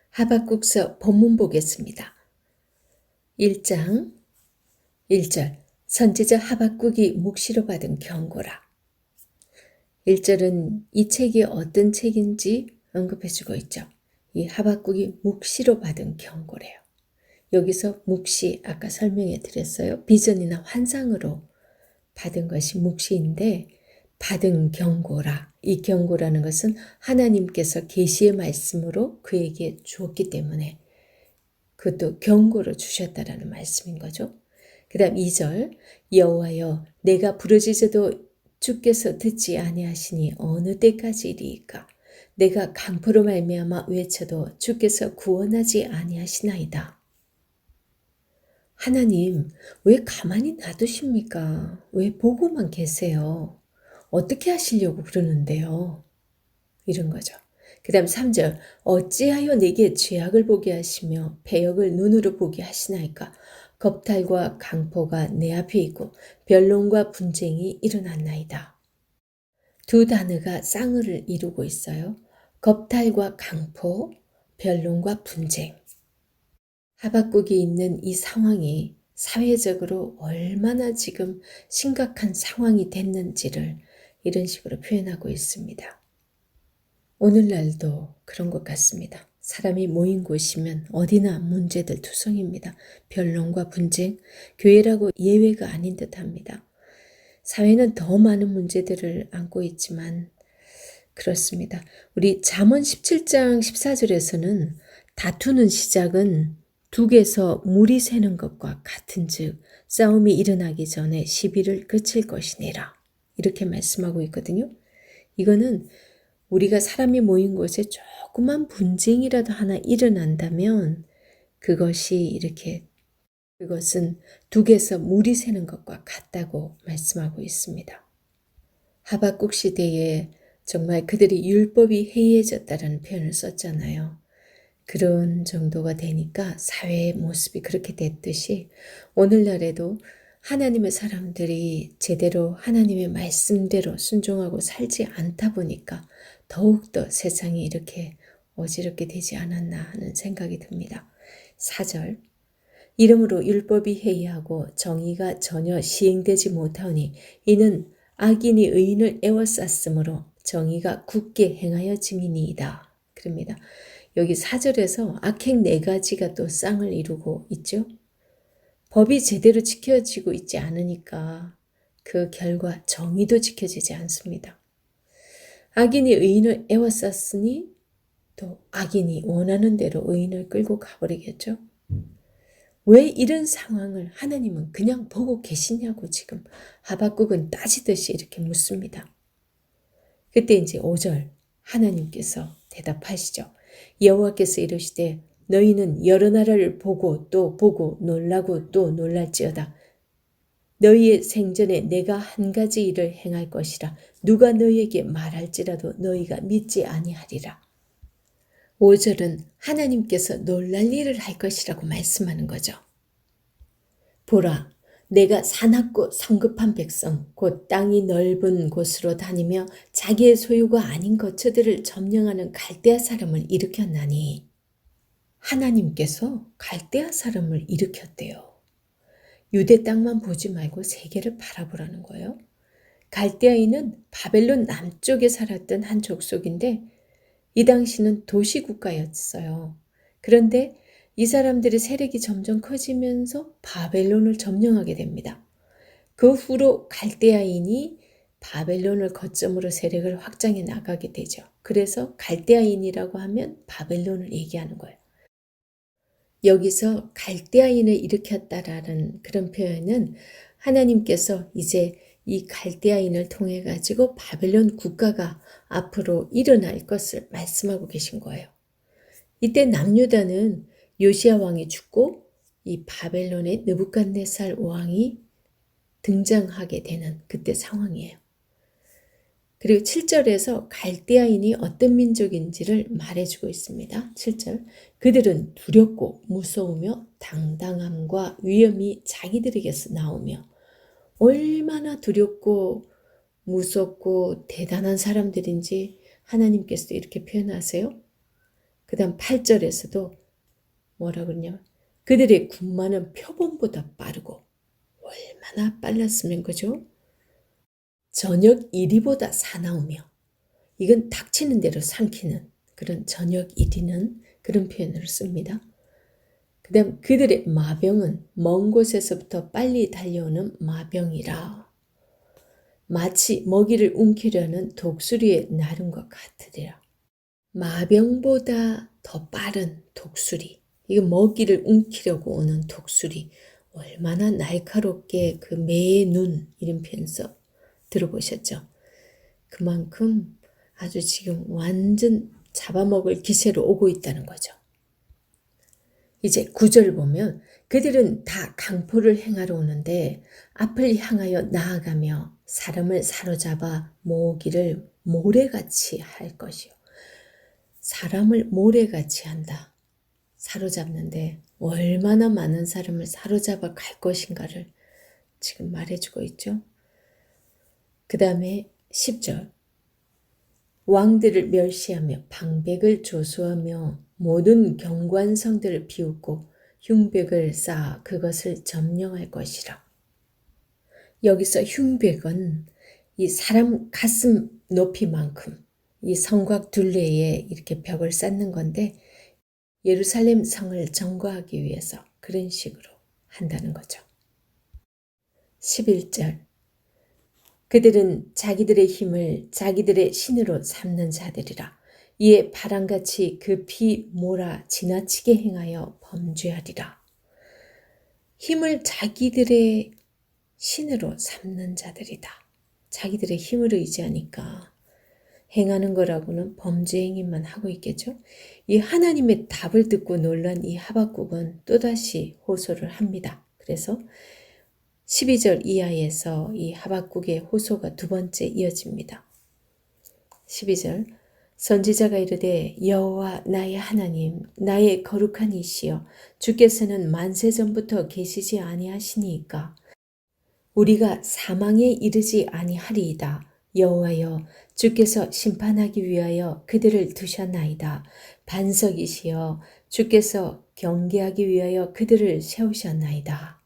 하박국서 본문 보겠습니다. 1장 1절 선지자 하박국이 묵시로 받은 경고라. 1절은 이 책이 어떤 책인지 언급해주고 있죠. 이 하박국이 묵시로 받은 경고래요. 여기서 묵시 아까 설명해 드렸어요. 비전이나 환상으로 받은 것이 묵시인데 받은 경고라. 이 경고라는 것은 하나님께서 계시의 말씀으로 그에게 주었기 때문에 그것도 경고로 주셨다라는 말씀인 거죠. 그 다음 2절 여호와여 내가 부르짖어도 주께서 듣지 아니하시니 어느 때까지이리이까 내가 강포로 말미암아 외쳐도 주께서 구원하지 아니하시나이다. 하나님 왜 가만히 놔두십니까? 왜 보고만 계세요? 어떻게 하시려고 그러는데요? 이런 거죠. 그 다음 3절 어찌하여 내게 죄악을 보게 하시며 배역을 눈으로 보게 하시나이까 겁탈과 강포가 내 앞에 있고 변론과 분쟁이 일어났나이다. 두 단어가 쌍을 이루고 있어요. 겁탈과 강포, 변론과 분쟁. 하박국이 있는 이 상황이 사회적으로 얼마나 지금 심각한 상황이 됐는지를 이런 식으로 표현하고 있습니다. 오늘날도 그런 것 같습니다. 사람이 모인 곳이면 어디나 문제들 투성입니다. 변론과 분쟁, 교회라고 예외가 아닌 듯합니다. 사회는 더 많은 문제들을 안고 있지만 그렇습니다. 우리 잠언 17장 14절에서는 다투는 시작은 둑에서 물이 새는 것과 같은즉 싸움이 일어나기 전에 시비를 그칠 것이니라. 이렇게 말씀하고 있거든요. 이거는 우리가 사람이 모인 곳에 조그만 분쟁이라도 하나 일어난다면 그것은 둑에서 물이 새는 것과 같다고 말씀하고 있습니다. 하박국 시대에 정말 그들이 율법이 해이해졌다라는 표현을 썼잖아요. 그런 정도가 되니까 사회의 모습이 그렇게 됐듯이 오늘날에도 하나님의 사람들이 제대로 하나님의 말씀대로 순종하고 살지 않다 보니까 더욱더 세상이 이렇게 어지럽게 되지 않았나 하는 생각이 듭니다. 4절 이러므로 율법이 해이하고 정의가 전혀 시행되지 못하오니 이는 악인이 의인을 애워쌌으므로 정의가 굳게 행하여짐이니이다. 그럽니다. 여기 4절에서 악행 4가지가 또 쌍을 이루고 있죠. 법이 제대로 지켜지고 있지 않으니까 그 결과 정의도 지켜지지 않습니다. 악인이 의인을 애워쌌으니 또 악인이 원하는 대로 의인을 끌고 가버리겠죠. 왜 이런 상황을 하나님은 그냥 보고 계시냐고 지금 하박국은 따지듯이 이렇게 묻습니다. 그때 이제 5절 하나님께서 대답하시죠. 여호와께서 이르시되 너희는 여러 나라를 보고 또 보고 놀라고 또 놀랄지어다. 너희의 생전에 내가 한 가지 일을 행할 것이라 누가 너희에게 말할지라도 너희가 믿지 아니하리라. 5절은 하나님께서 놀랄 일을 할 것이라고 말씀하는 거죠. 보라, 내가 사납고 성급한 백성, 곧 땅이 넓은 곳으로 다니며 자기의 소유가 아닌 거처들을 점령하는 갈대아 사람을 일으켰나니 하나님께서 갈대아 사람을 일으켰대요. 유대 땅만 보지 말고 세계를 바라보라는 거예요. 갈대아인은 바벨론 남쪽에 살았던 한 족속인데 이 당시는 도시국가였어요. 그런데 이 사람들의 세력이 점점 커지면서 바벨론을 점령하게 됩니다. 그 후로 갈대아인이 바벨론을 거점으로 세력을 확장해 나가게 되죠. 그래서 갈대아인이라고 하면 바벨론을 얘기하는 거예요. 여기서 갈대아인을 일으켰다라는 그런 표현은 하나님께서 이제 이 갈대아인을 통해 가지고 바벨론 국가가 앞으로 일어날 것을 말씀하고 계신 거예요. 이때 남유다는 요시야 왕이 죽고 이 바벨론의 느부갓네살 왕이 등장하게 되는 그때 상황이에요. 그리고 7절에서 갈대아인이 어떤 민족인지를 말해주고 있습니다. 7절. 그들은 두렵고 무서우며 당당함과 위엄이 자기들에게서 나오며 얼마나 두렵고 무섭고 대단한 사람들인지 하나님께서도 이렇게 표현하세요. 그 다음 8절에서도 뭐라 그러냐면 그들의 군마는 표범보다 빠르고 얼마나 빨랐으면 그죠? 저녁 이리보다 사나우며 이건 닥치는 대로 삼키는 그런 저녁 이리는 그런 표현을 씁니다. 그 다음 그들의 마병은 먼 곳에서부터 빨리 달려오는 마병이라 마치 먹이를 움키려는 독수리의 나름과 같으리라. 마병보다 더 빠른 독수리. 이거 먹이를 움키려고 오는 독수리. 얼마나 날카롭게 그 매의 눈 이런 표현 써 들어보셨죠? 그만큼 아주 지금 완전 잡아먹을 기세로 오고 있다는 거죠. 이제 9절 보면 그들은 다 강포를 행하러 오는데 앞을 향하여 나아가며 사람을 사로잡아 모으기를 모래같이 할 것이요. 사람을 모래같이 한다. 사로잡는데 얼마나 많은 사람을 사로잡아 갈 것인가를 지금 말해주고 있죠. 그 다음에 10절. 왕들을 멸시하며 방백을 조소하며 모든 경관성들을 비웃고 흉백을 쌓아 그것을 점령할 것이라. 여기서 흉백은 이 사람 가슴 높이만큼 이 성곽 둘레에 이렇게 벽을 쌓는 건데 예루살렘 성을 점거하기 위해서 그런 식으로 한다는 거죠. 11절. 그들은 자기들의 힘을 자기들의 신으로 삼는 자들이라. 이에 바람같이 급히 몰아 지나치게 행하여 범죄하리라. 힘을 자기들의 신으로 삼는 자들이다. 자기들의 힘을 의지하니까 행하는 거라고는 범죄 행위만 하고 있겠죠. 이 하나님의 답을 듣고 놀란 이 하박국은 또다시 호소를 합니다. 그래서 12절 이하에서 이 하박국의 호소가 두 번째 이어집니다. 12절. 선지자가 이르되 여호와 나의 하나님 나의 거룩한 이시여 주께서는 만세 전부터 계시지 아니하시니까 우리가 사망에 이르지 아니하리이다. 여호와여 주께서 심판하기 위하여 그들을 두셨나이다. 반석이시여 주께서 경계하기 위하여 그들을 세우셨나이다.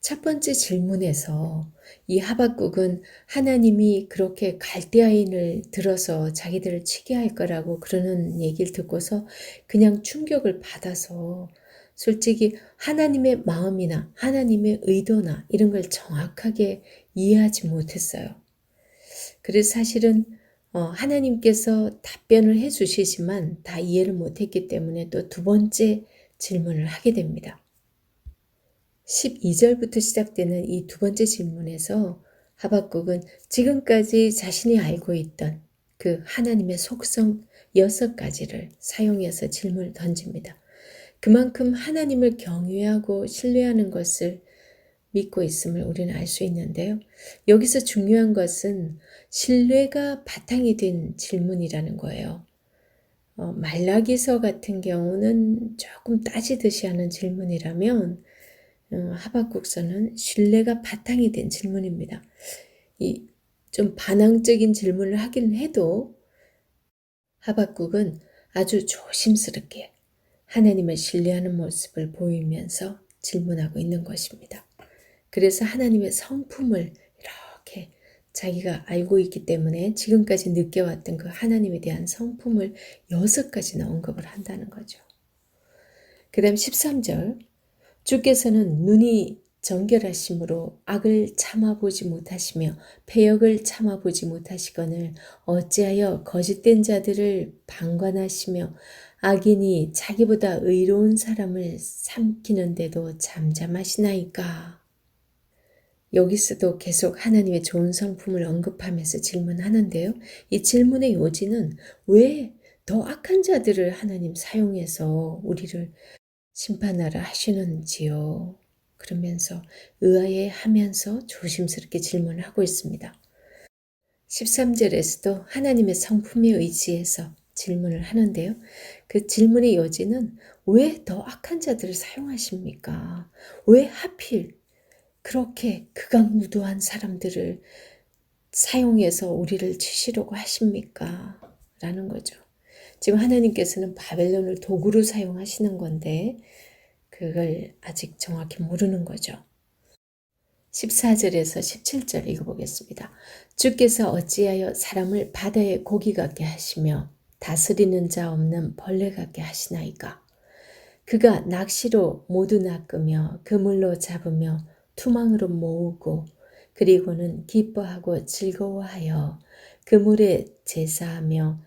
첫 번째 질문에서 이 하박국은 하나님이 그렇게 갈대아인을 들어서 자기들을 치게 할 거라고 그러는 얘기를 듣고서 그냥 충격을 받아서 솔직히 하나님의 마음이나 하나님의 의도나 이런 걸 정확하게 이해하지 못했어요. 그래서 사실은 하나님께서 답변을 해주시지만 다 이해를 못했기 때문에 또 두 번째 질문을 하게 됩니다. 12절부터 시작되는 이 두 번째 질문에서 하박국은 지금까지 자신이 알고 있던 그 하나님의 속성 6가지를 사용해서 질문을 던집니다. 그만큼 하나님을 경외하고 신뢰하는 것을 믿고 있음을 우리는 알 수 있는데요. 여기서 중요한 것은 신뢰가 바탕이 된 질문이라는 거예요. 말라기서 같은 경우는 조금 따지듯이 하는 질문이라면 하박국서는 신뢰가 바탕이 된 질문입니다. 좀 반항적인 질문을 하긴 해도 하박국은 아주 조심스럽게 하나님을 신뢰하는 모습을 보이면서 질문하고 있는 것입니다. 그래서 하나님의 성품을 이렇게 자기가 알고 있기 때문에 지금까지 느껴왔던 그 하나님에 대한 성품을 6가지나 언급을 한다는 거죠. 그 다음 13절. 주께서는 눈이 정결하심으로 악을 참아보지 못하시며 패역을 참아보지 못하시거늘 어찌하여 거짓된 자들을 방관하시며 악인이 자기보다 의로운 사람을 삼키는데도 잠잠하시나이까. 여기서도 계속 하나님의 좋은 성품을 언급하면서 질문하는데요. 이 질문의 요지는 왜 더 악한 자들을 하나님 사용해서 우리를 심판하라 하시는지요. 그러면서 의아해하면서 조심스럽게 질문을 하고 있습니다. 13절에서도 하나님의 성품에 의지해서 질문을 하는데요. 그 질문의 여지는 왜 더 악한 자들을 사용하십니까? 왜 하필 그렇게 극악무도한 사람들을 사용해서 우리를 치시려고 하십니까? 라는 거죠. 지금 하나님께서는 바벨론을 도구로 사용하시는 건데 그걸 아직 정확히 모르는 거죠. 14절에서 17절 읽어보겠습니다. 주께서 어찌하여 사람을 바다의 고기 같게 하시며 다스리는 자 없는 벌레 같게 하시나이까? 그가 낚시로 모두 낚으며 그물로 잡으며 투망으로 모으고 그리고는 기뻐하고 즐거워하여 그물에 제사하며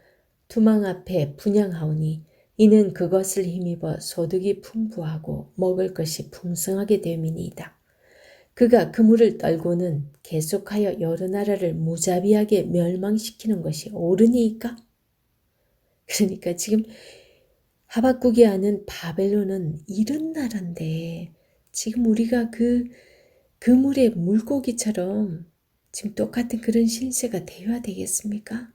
투망 앞에 분향하오니 이는 그것을 힘입어 소득이 풍부하고 먹을 것이 풍성하게 됨이니이다. 그가 그물을 떨고는 계속하여 여러 나라를 무자비하게 멸망시키는 것이 옳으니이까? 그러니까 지금 하박국이 아는 바벨론은 이런 나라인데 지금 우리가 그 그물의 물고기처럼 지금 똑같은 그런 신세가 되어야 되겠습니까?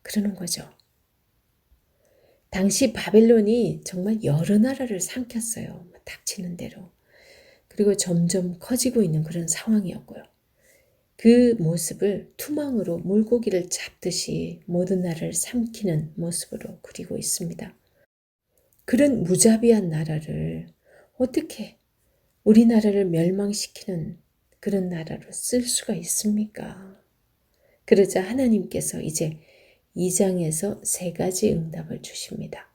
그러는 거죠. 당시 바벨론이 정말 여러 나라를 삼켰어요. 닥치는 대로. 그리고 점점 커지고 있는 그런 상황이었고요. 그 모습을 투망으로 물고기를 잡듯이 모든 나라를 삼키는 모습으로 그리고 있습니다. 그런 무자비한 나라를 어떻게 우리나라를 멸망시키는 그런 나라로 쓸 수가 있습니까? 그러자 하나님께서 이제 2장에서 3가지 응답을 주십니다.